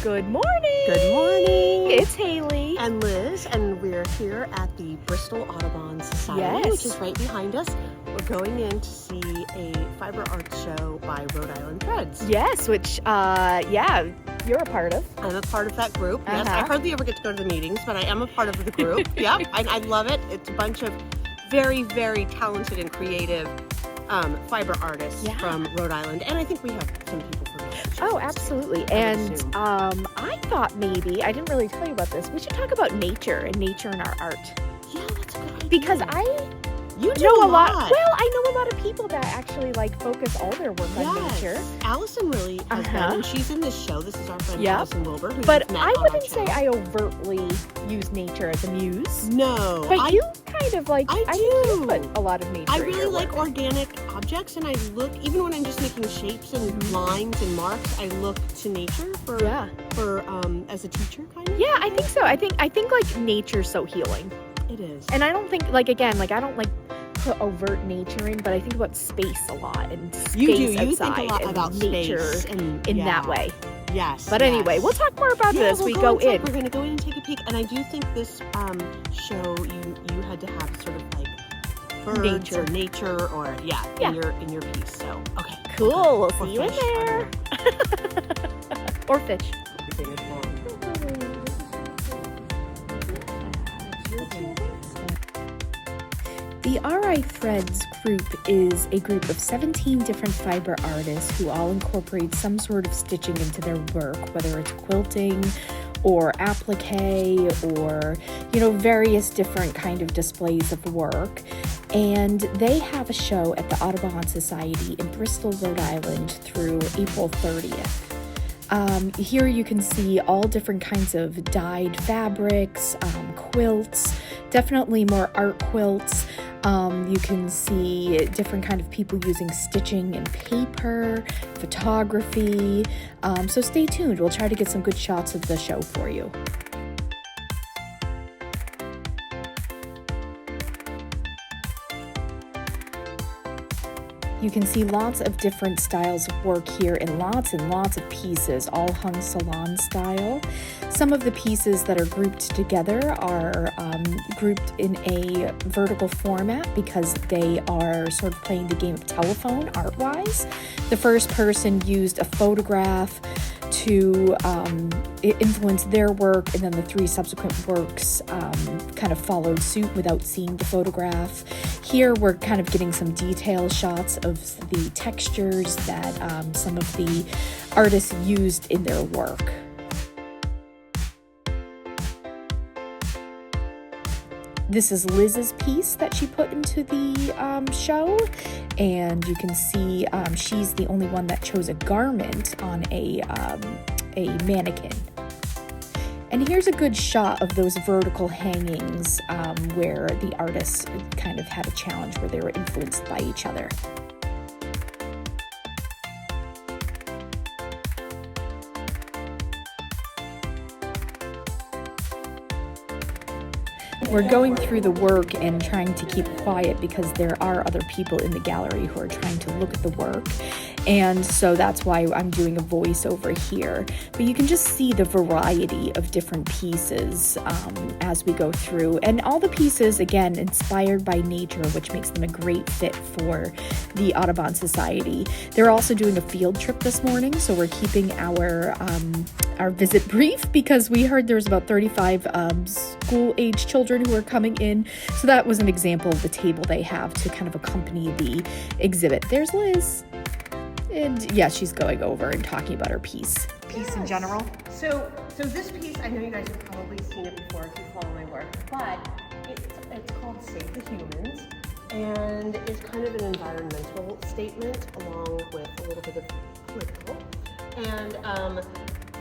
Good morning! Good morning! It's Haley. And Liz, and we're here at the Bristol Audubon Society, which is right behind us. We're going in to see a fiber art show by Rhode Island Threads. Yes, which, you're a part of. I'm a part of that group. Yes, I hardly ever get to go to the meetings, but I am a part of the group. Yep, I love it. It's a bunch of very, very talented and creative fiber artists from Rhode Island, and I think we have some people from Massachusetts. Oh, absolutely. And I thought maybe, I didn't really tell you about this, we should talk about nature and nature in our art. Yeah, that's a good idea. Because you know a lot. Well, I know a lot of people that actually focus all their work on nature. Allison really has been, and she's in this show. This is our friend Allison Wilbur. But I wouldn't say I overtly use nature as a muse. No. But you kind of I think you put a lot of nature I in really your like work. organic objects, and I look, even when I'm just making shapes and lines and marks, I look to nature for as a teacher kind of. Yeah, I think so. I think nature's so healing. It is. And I don't think I don't put overt nature in, but I think about space a lot and space You outside think a lot and about nature space and in that way. Yes. But anyway, we'll talk more about this. We'll we go in. We're going to go in and take a peek, and I do think this show you had to have sort of like birds or nature or in your piece. So okay. Cool. We'll see you in there. Or fish. The RI Threads group is a group of 17 different fiber artists who all incorporate some sort of stitching into their work, whether it's quilting or applique or, various different kind of displays of work. And they have a show at the Audubon Society in Bristol, Rhode Island through April 30th. Here you can see all different kinds of dyed fabrics, quilts, definitely more art quilts. You can see different kind of people using stitching and paper, photography. So stay tuned. We'll try to get some good shots of the show for you. You can see lots of different styles of work here and lots of pieces, all hung salon style. Some of the pieces that are grouped together are grouped in a vertical format because they are sort of playing the game of telephone art-wise. The first person used a photograph to influence their work, and then the three subsequent works kind of followed suit without seeing the photograph. Here we're kind of getting some detail shots of the textures that some of the artists used in their work. This is Liz's piece that she put into the show, and you can see she's the only one that chose a garment on a mannequin. And here's a good shot of those vertical hangings where the artists kind of had a challenge where they were influenced by each other. We're going through the work and trying to keep quiet because there are other people in the gallery who are trying to look at the work. And so that's why I'm doing a voiceover here. But you can just see the variety of different pieces as we go through. And all the pieces, again, inspired by nature, which makes them a great fit for the Audubon Society. They're also doing a field trip this morning, so we're keeping our visit brief because we heard there was about 35 school-age children who are coming in. So that was an example of the table they have to kind of accompany the exhibit. There's Liz. And yeah, she's going over and talking about her piece in general. So this piece, I know you guys have probably seen it before if you follow my work, but it's called Save the Humans, and it's kind of an environmental statement along with a little bit of political. And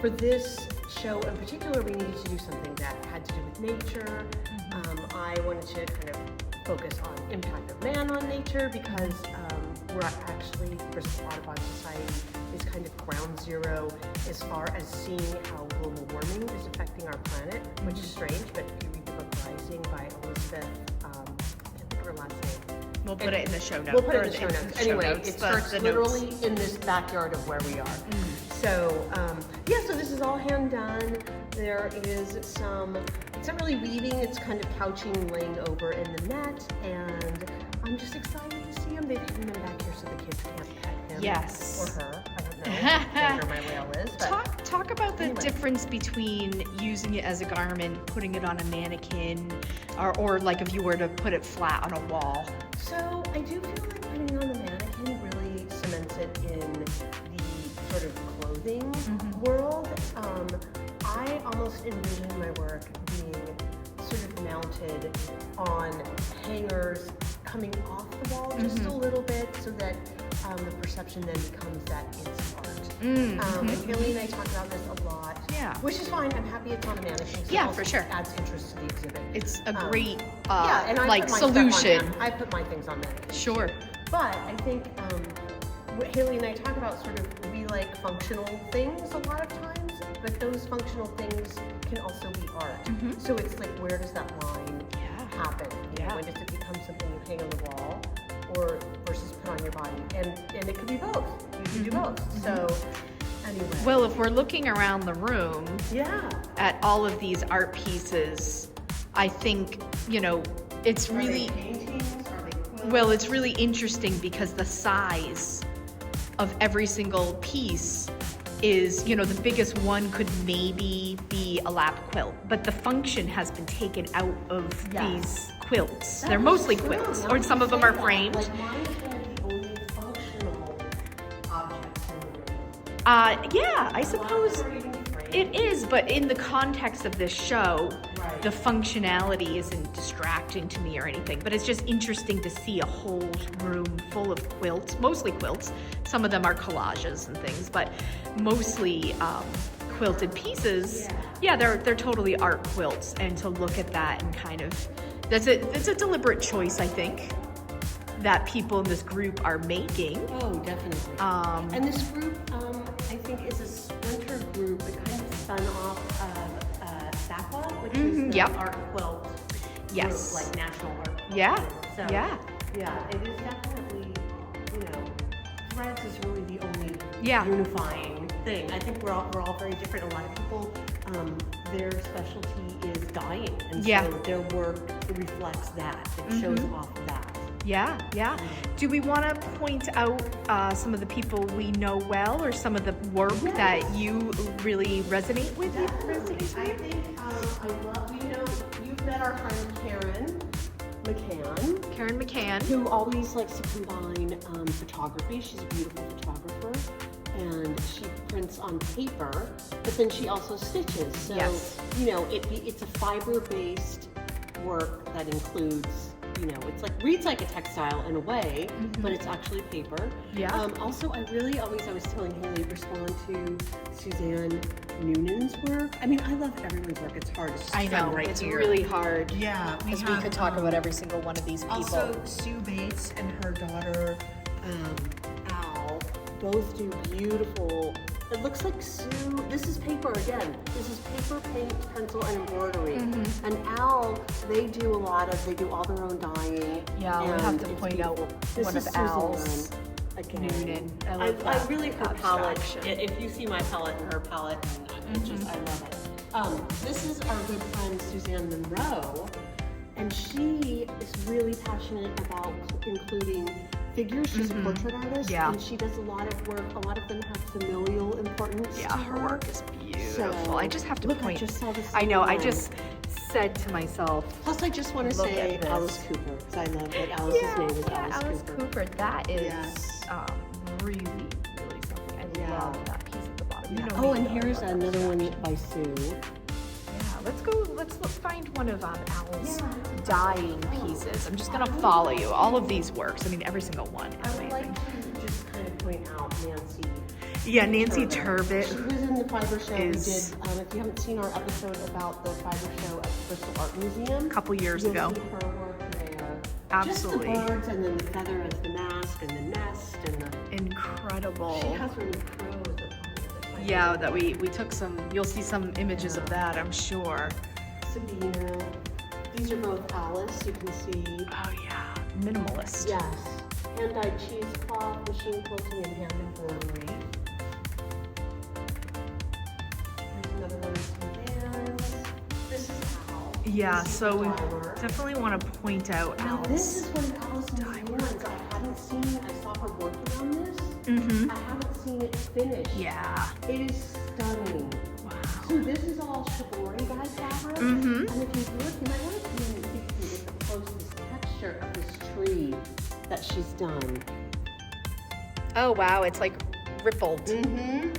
for this show in particular, we needed to do something that had to do with nature. I wanted to kind of focus on impact of man on nature because we're actually, Bristol Audubon Society is kind of ground zero as far as seeing how global warming is affecting our planet, which is strange, but if you read the book Rising by Elizabeth, I can't think of her last name. We'll put it in the show notes. We'll put it in the show notes. Anyway, it starts literally in this backyard of where we are. So, so this is all hand done. There is some, it's not really weaving, it's kind of couching, laying over in the net, and I'm just excited to see them. They've hidden them back here so the kids can't pet him. Yes. Or her. I don't know what gender my whale is. But Talk about the anyway. difference between using it as a garment, putting it on a mannequin, or like if you were to put it flat on a wall. So I do feel like putting it on the mannequin really cements it in the sort of clothing world. I almost envision my work being sort of mounted on hangers coming off the wall just a little bit, so that the perception then becomes that it's art. And Haley and I talk about this a lot. Yeah. Which is fine. I'm happy it's on a mannequin. So Yeah, also for sure. It adds interest to the exhibit. It's a great and I like put my stuff solution. on I put my things on mannequins. Sure. But I think what Haley and I talk about, sort of, we like functional things a lot of times, but those functional things can also be art. So it's like, where does that line happen? You know, when does it become something you hang on the wall, or versus put on your body? And it could be both. You can do both. So anyway. Well, if we're looking around the room Yeah. at all of these art pieces, I think, you know, it's really, Are they paintings? Are they quilts? well, it's really interesting because the size of every single piece is, you know, the biggest one could maybe be a lap quilt, but the function has been taken out of these quilts. That They're is mostly true. quilts, Now or that some you of them say are that, framed. Like, mine is one of the only functional objects in the room. Yeah, I suppose Are even framed? it is, but in the context of this show, Right. the functionality isn't distracting to me or anything, but it's just interesting to see a whole room full of quilts, mostly quilts. Some of them are collages and things, but mostly quilted pieces. Yeah, they're totally art quilts, and to look at that and kind of, it's a deliberate choice, I think, that people in this group are making. Oh, definitely. And this group, I think, is a splinter group. It kind of spun off of SACWA, which is the art quilt Yes. group, like national art quilt. Yeah, group. So, yeah. Yeah, it is definitely, you know, threads is really the only Yeah. unifying thing. I think we're all very different. A lot of people, their specialty is dyeing, and so their work reflects that. It shows off that. Yeah, yeah. Do we want to point out some of the people we know well, or some of the work that you really resonate with? Definitely. I think I love, you know, you've met our friend Karen McCann, Karen McCann. who always likes to combine photography. She's a beautiful photographer, and she prints on paper, but then she also stitches. So, you know, it's a fiber-based work that includes, you know, it's like, reads like a textile in a way, but it's actually paper. Yeah. Also, I was telling Haley, respond to Suzanne Noonan's work. I mean, I love everyone's work. It's hard. It's just I know, right it's here. really hard. Yeah, Because we could talk about every single one of these people. Also, Sue Bates and her daughter, Al, both do beautiful. It looks like Sue, this is paper again. This is paper, paint, pencil, and embroidery. And Al, they do all their own dyeing. Yeah, we and have to it's point out beautiful. This one is of Al's. Suzanne again. Noonan. I really, her palette, abstraction. if you see my palette and her palette, it just, I love it. This is our good friend Suzanne Monroe, and she is really passionate about including figures. She's a portrait artist, and she does a lot of work. A lot of them have familial importance to her work is beautiful. So, I just have to look, point. I just saw this. I know. I online. just said to myself. Plus, I just want to Look say at this. Alice Cooper, because I love that Alice's name is Alice Cooper. That is Yes. really, really something. I love that piece at the bottom. You know Oh, me, and I here's love another one abstraction. by Sue. Yeah, let's go. Let's find one of Al's dyeing pieces. I'm just gonna follow you. All of these works. I mean, every single one is I would amazing. like to just kind of point out Nancy. Yeah, Nancy She Turbot. was in the Fiber Show. is- We did, if you haven't seen our episode about the Fiber Show at the Bristol Art Museum, A couple years you'll ago. see her work there. Absolutely. Just the birds, and then the feather as the mask, and the nest, and the... Incredible. She has really crows that follow the Yeah, that we took some. You'll see some images of that, I'm sure. Sabina. These are both Alice, you can see. Oh yeah, minimalist. Yes. Hand-dyed cheesecloth, machine quilting, and hand embroidery. Here's Yeah, This is so the we diver. definitely want to point out Now Al's. this is one of Allison's ones. I hadn't seen. I saw her working on this. Mm-hmm. I haven't seen it finished. Yeah. It is stunning. Wow. So this is all shibori dyed fabric. Mm-hmm. And if you look, you might want to see if you can look up close this texture of this tree that she's done. Oh wow, it's like rippled. Mm-hmm.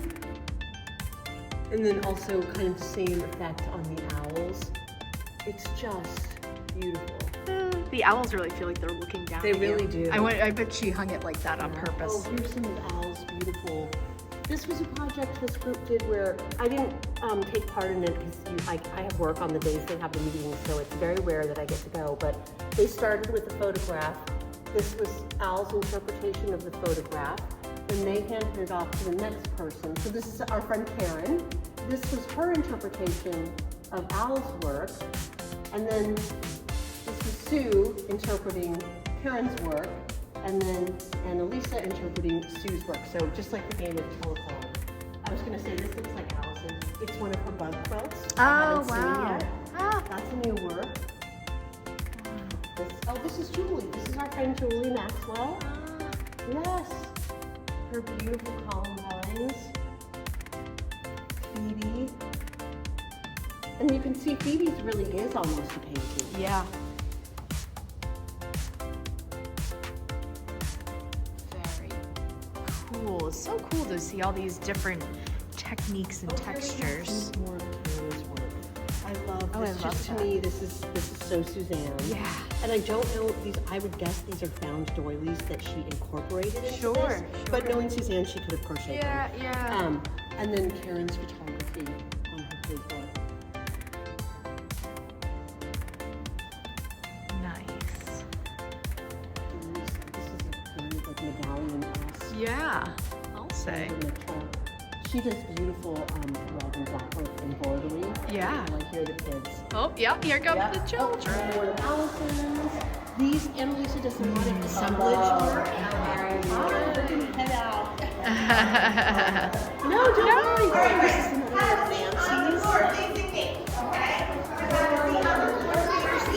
And then also kind of the same effect on the owls. It's just beautiful. The owls really feel like they're looking down. They at you. really do. I bet she hung it like that on Oh, purpose. here's some of Al's beautiful. This was a project this group did where I didn't take part in it because I have work on the days they have the meetings, so it's very rare that I get to go. But they started with a photograph. This was Al's interpretation of the photograph, and they handed it off to the next person. So this is our friend Karen. This was her interpretation of Al's work, and then this was Sue interpreting Karen's work, and then Annalisa interpreting Sue's work. So just like the game of telephone. I was gonna say this looks like Allison. It's one of her bug quilts. I haven't seen yet. Ah. That's a new work. This is Julie. This is our friend Julie Maxwell. Yes. Her beautiful columbines. Phoebe. And you can see Phoebe's really is almost a painting. Yeah. Very cool. It's so cool to see all these different techniques and textures. More of Karen's work. I love Oh, I this. love Just that. to me, this is so Suzanne. Yeah. And I don't know these. I would guess these are found doilies that she incorporated into Sure, this. But sure. knowing Suzanne, she could have crocheted them. Yeah. And then Karen's photography on her paper. Nice. This is a very like medallion piece. Yeah. I'll say. She does beautiful red and black work embroidery. Yeah. I hear the kids. Oh, yeah. Here come Yep. the children. More of Allison's. These, Annalisa does a lot of assemblage work. We're gonna head out. No, don't worry. This is another Nancy's.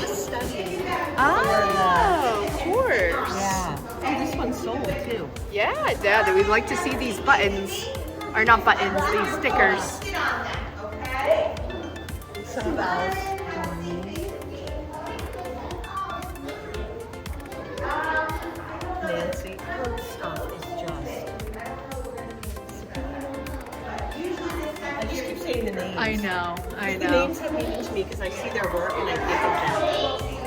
This study. Oh, of course. Yeah. Oh, this one's sold too. Yeah, we'd like to see these buttons. Or not buttons, these stickers. Some of Alice. Nancy, her stuff is just. I just keep saying the names. I know. The names have meaning to me because I see their work and I think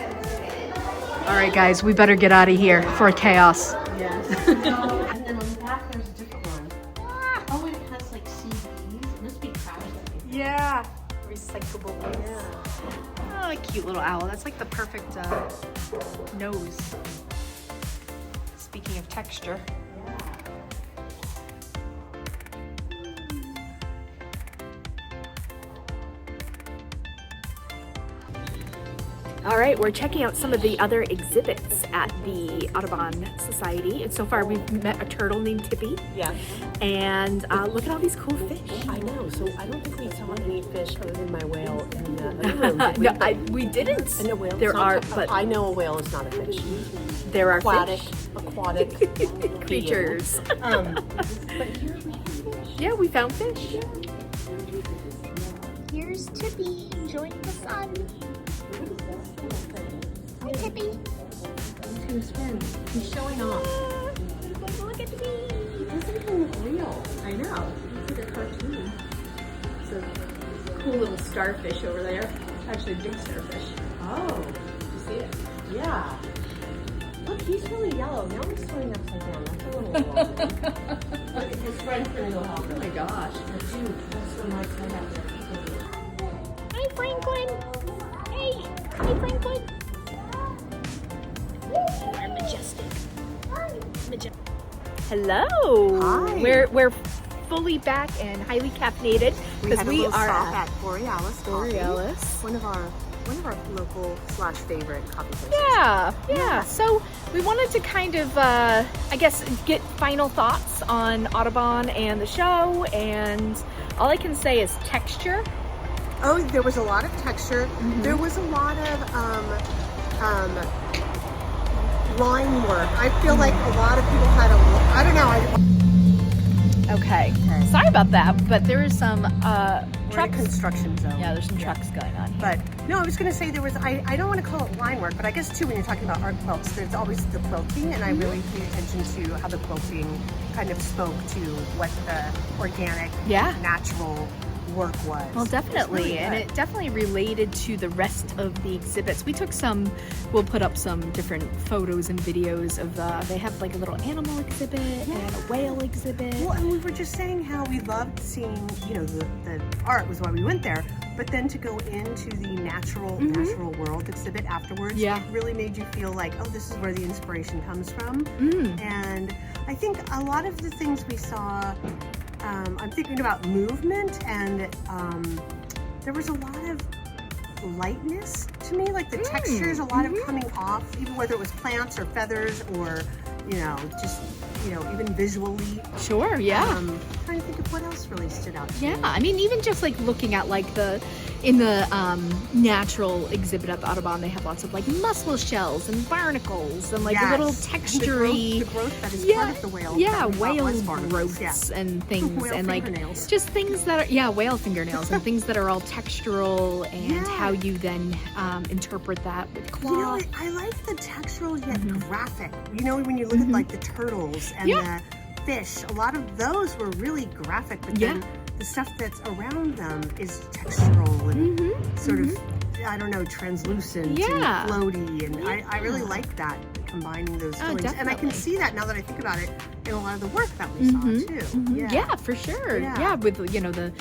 of All right, guys, we better get out of here for chaos. them. Yes. And then on the back, there's a different one. Oh, it has like CDs. It must be crafted. Yeah. Recyclable. Yeah. Oh, a cute little owl. That's like the perfect nose. Speaking of texture. All right, we're checking out some of the other exhibits at the Audubon Society. And so far we've met a turtle named Tippy. Yeah. And look at all these cool fish. I know. So I don't think we saw any fish other than my whale in the other room. Did we? No, we didn't. And a whale. There It's not are, a- but I know a whale is not a fish. there are Aquatic fish. Creatures. But here we have fish. Yeah, we found fish. Here's Tippy enjoying the sun. Hi, Tippy. He's gonna swim. He's showing off. Look at me. It doesn't even look real. I know. It's like a cartoon. It's a cool little starfish over there. Actually, a big starfish. Oh, You see it? yeah. Look, he's really yellow. Now he's swimming upside down. That's a little wild. Look, his friend's gonna go help him. Oh my gosh. Dude, that's so nice to have there. Hi, Franklin. Hey. Hi, Franklin. You are majestic. Hello. Hi. We're fully back and highly caffeinated because we are at Borealis. Borealis. One of our local / favorite coffee places. Yeah. So we wanted to kind of, I guess, get final thoughts on Audubon and the show. And all I can say is texture. Oh, there was a lot of texture. There was a lot of line work. I feel like a lot of people had I don't know. Okay. Sorry about that, but there is some We're in a trucks. construction zone. Yeah, there's some trucks going on here. But no, I was going to say there was, I don't want to call it line work, but I guess too when you're talking about art quilts, there's always the quilting, and I really paid attention to how the quilting kind of spoke to what the organic, natural work was. Well, definitely, really and it definitely related to the rest of the exhibits. We took some, we'll put up some different photos and videos of they have like a little animal exhibit and a whale exhibit. Well, and we were just saying how we loved seeing, you know, the art was why we went there, but then to go into the natural world exhibit afterwards, it really made you feel like, oh, this is where the inspiration comes from. And I think a lot of the things we saw, I'm thinking about movement, and there was a lot of lightness to me, like the textures, a lot of coming off, even whether it was plants or feathers or, you know, just, you know, even visually. Sure, yeah. Trying to think of what else really stood out to me. Yeah, I mean, even just like looking at like in the natural exhibit at the Audubon, they have lots of like mussel shells and barnacles and like little textury. The growth that is part of the whale. Yeah, whale growths and things. Whale and like fingernails. just things that are, whale fingernails and things that are all textural, and how you then interpret that with cloth. You know, I like the textural yet graphic. You know, when you look at like the turtles and the fish, a lot of those were really graphic, but then the stuff that's around them is textural and sort of, I don't know, translucent and floaty, and I really like that, combining those feelings. And I can see that now that I think about it in a lot of the work that we saw too. Yeah, for sure. Yeah, with, you know, the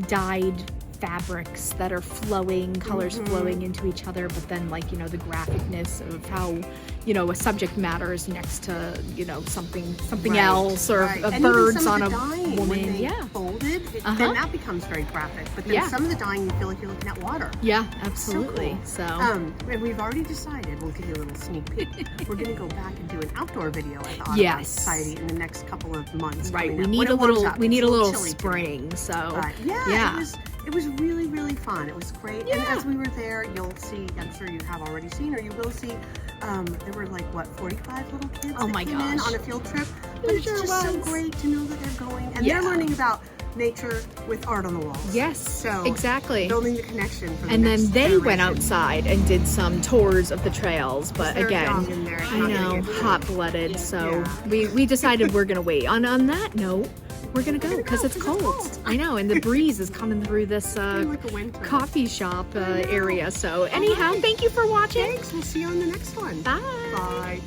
dyed fabrics that are flowing, colors flowing into each other, but then like, you know, the graphicness of how, you know, a subject matter is next to, you know, something else, or birds on a woman. When they folded, then that becomes very graphic. But then some of the dyeing, you feel like you're looking at water. Yeah, absolutely. So, and we've already decided, we'll give you a little sneak peek, we're going to go back and do an outdoor video at the Audubon Society in the next couple of months. Right, we need a little spring. So, it was really, really fun. It was great. And as we were there, you'll see, I'm sure you have already seen, or you will see, there were like, what, 45 little kids that came in on a field trip. But it's just so great to know that they're going, and they're learning about nature with art on the walls. Yes, so exactly. Building the connection for the and next then they generation. went outside and did some tours of the trails, but again, I know, hot-blooded, so we decided we're gonna wait. On that note, we're gonna go because it's cold. I know, and the breeze is coming through this coffee shop area. So anyhow, thank you for watching. Thanks. We'll see you on the next one. Bye. Bye.